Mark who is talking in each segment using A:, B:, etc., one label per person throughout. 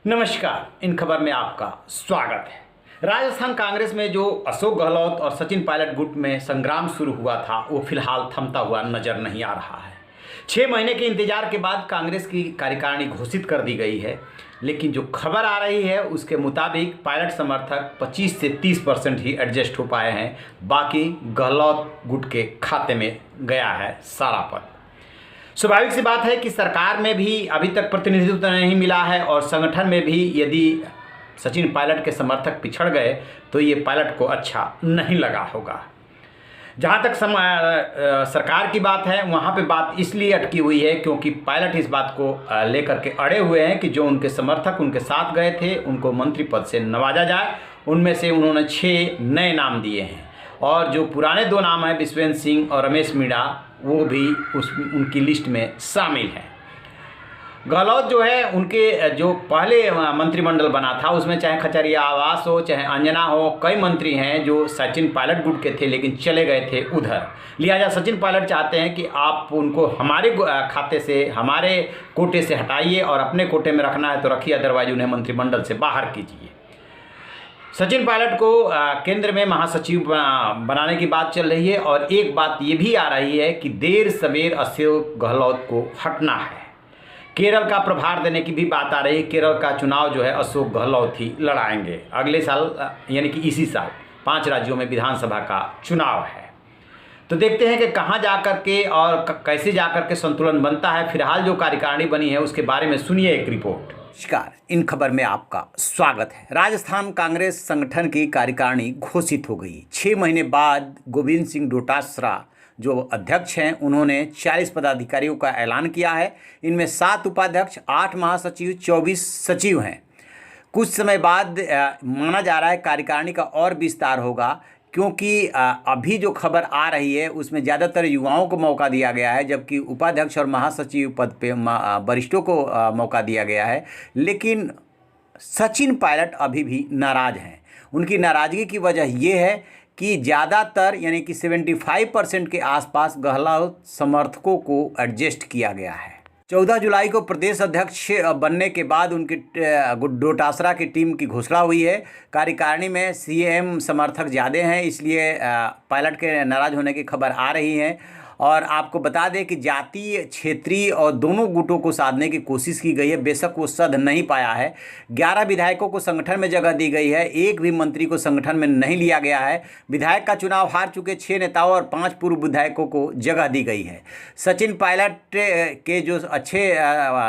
A: नमस्कार, इन खबर में आपका स्वागत है। राजस्थान कांग्रेस में जो अशोक गहलोत और सचिन पायलट गुट में संग्राम शुरू हुआ था वो फिलहाल थमता हुआ नजर नहीं आ रहा है। 6 महीने के इंतजार के बाद कांग्रेस की कार्यकारिणी घोषित कर दी गई है, लेकिन जो खबर आ रही है उसके मुताबिक पायलट समर्थक 25 से 30% ही एडजस्ट हो पाए हैं। बाकी गहलोत गुट के खाते में गया है सारा पद। स्वाभाविक सी बात है कि सरकार में भी अभी तक प्रतिनिधित्व नहीं मिला है और संगठन में भी यदि सचिन पायलट के समर्थक पिछड़ गए तो ये पायलट को अच्छा नहीं लगा होगा। जहाँ तक सरकार की बात है वहाँ पे बात इसलिए अटकी हुई है क्योंकि पायलट इस बात को लेकर के अड़े हुए हैं कि जो उनके समर्थक उनके साथ गए थे उनको मंत्री पद से नवाजा जाए। उनमें से उन्होंने 6 नए नाम दिए हैं और जो पुराने 2 नाम हैं विश्वेंद्र सिंह और रमेश मीणा वो भी उनकी लिस्ट में शामिल हैं। गहलोत जो है उनके जो पहले मंत्रिमंडल बना था उसमें चाहे खचरिया आवास हो चाहे अंजना हो, कई मंत्री हैं जो सचिन पायलट गुट के थे लेकिन चले गए थे उधर। लिहाजा सचिन पायलट चाहते हैं कि आप उनको हमारे खाते से हमारे कोटे से हटाइए और अपने कोटे में रखना है तो रखिए, अदरवाइज उन्हें मंत्रिमंडल से बाहर कीजिए। सचिन पायलट को केंद्र में महासचिव बनाने की बात चल रही है और एक बात ये भी आ रही है कि देर सवेर अशोक गहलोत को हटना है। केरल का प्रभार देने की भी बात आ रही है। केरल का चुनाव जो है अशोक गहलोत ही लड़ाएंगे अगले साल, यानी कि इसी साल 5 राज्यों में विधानसभा का चुनाव है। तो देखते हैं कि कहाँ जाकर के और कैसे जाकर के संतुलन बनता है। फिलहाल जो कार्यकारिणी बनी है उसके बारे में सुनिए एक रिपोर्ट। नमस्कार, इन खबर में आपका स्वागत है। राजस्थान कांग्रेस संगठन की कार्यकारिणी घोषित हो गई। 6 महीने बाद गोविंद सिंह डोटासरा जो अध्यक्ष हैं उन्होंने 40 पदाधिकारियों का ऐलान किया है। इनमें 7 उपाध्यक्ष, 8 महासचिव, 24 सचिव हैं। कुछ समय बाद माना जा रहा है कार्यकारिणी का और विस्तार होगा क्योंकि अभी जो खबर आ रही है उसमें ज़्यादातर युवाओं को मौका दिया गया है, जबकि उपाध्यक्ष और महासचिव पद पे वरिष्ठों को मौका दिया गया है। लेकिन सचिन पायलट अभी भी नाराज़ हैं। उनकी नाराज़गी की वजह ये है कि ज़्यादातर यानी कि 75% के आसपास गहलोत समर्थकों को एडजस्ट किया गया है। 14 जुलाई को प्रदेश अध्यक्ष बनने के बाद उनकी डोटासरा की टीम की घोषणा हुई है। कार्यकारिणी में सीएम समर्थक ज़्यादा हैं, इसलिए पायलट के नाराज़ होने की खबर आ रही है। और आपको बता दें कि जातीय, क्षेत्रीय और दोनों गुटों को साधने की कोशिश की गई है। बेशक वो सध नहीं पाया है। 11 विधायकों को संगठन में जगह दी गई है, एक भी मंत्री को संगठन में नहीं लिया गया है। विधायक का चुनाव हार चुके 6 नेताओं और 5 पूर्व विधायकों को जगह दी गई है। सचिन पायलट के जो अच्छे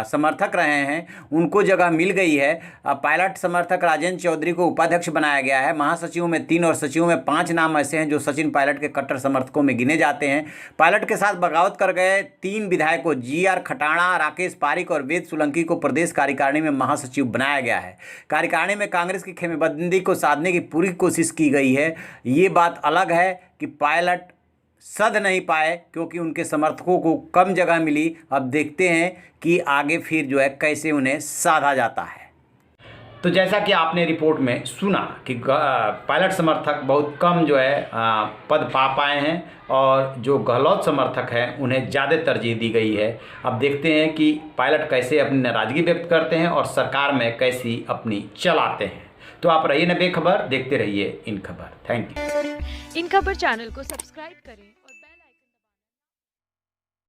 A: समर्थक रहे हैं उनको जगह मिल गई है। पायलट समर्थक राजेंद्र चौधरी को उपाध्यक्ष बनाया गया है। महासचिवों में 3 और सचिवों में 5 नाम ऐसे हैं जो सचिन पायलट के कट्टर समर्थकों में गिने जाते हैं। पायलट के साथ बगावत कर गए 3 विधायकों जीआर खटाणा, राकेश पारिक और वेद सोलंकी को प्रदेश कार्यकारिणी में महासचिव बनाया गया है। कार्यकारिणी में कांग्रेस की खेमेबंदी को साधने की पूरी कोशिश की गई है। ये बात अलग है कि पायलट सध नहीं पाए क्योंकि उनके समर्थकों को कम जगह मिली। अब देखते हैं कि आगे फिर जो है कैसे उन्हें साधा जाता है। तो जैसा कि आपने रिपोर्ट में सुना कि पायलट समर्थक बहुत कम जो है पद पा पाए हैं और जो गहलोत समर्थक हैं उन्हें ज़्यादा तरजीह दी गई है। अब देखते हैं कि पायलट कैसे अपनी नाराज़गी व्यक्त करते हैं और सरकार में कैसी अपनी चलाते हैं। तो आप रहिए न बेखबर, देखते रहिए इन खबर। Thank you.
B: इन खबर चैनल को सब्सक्राइब करें।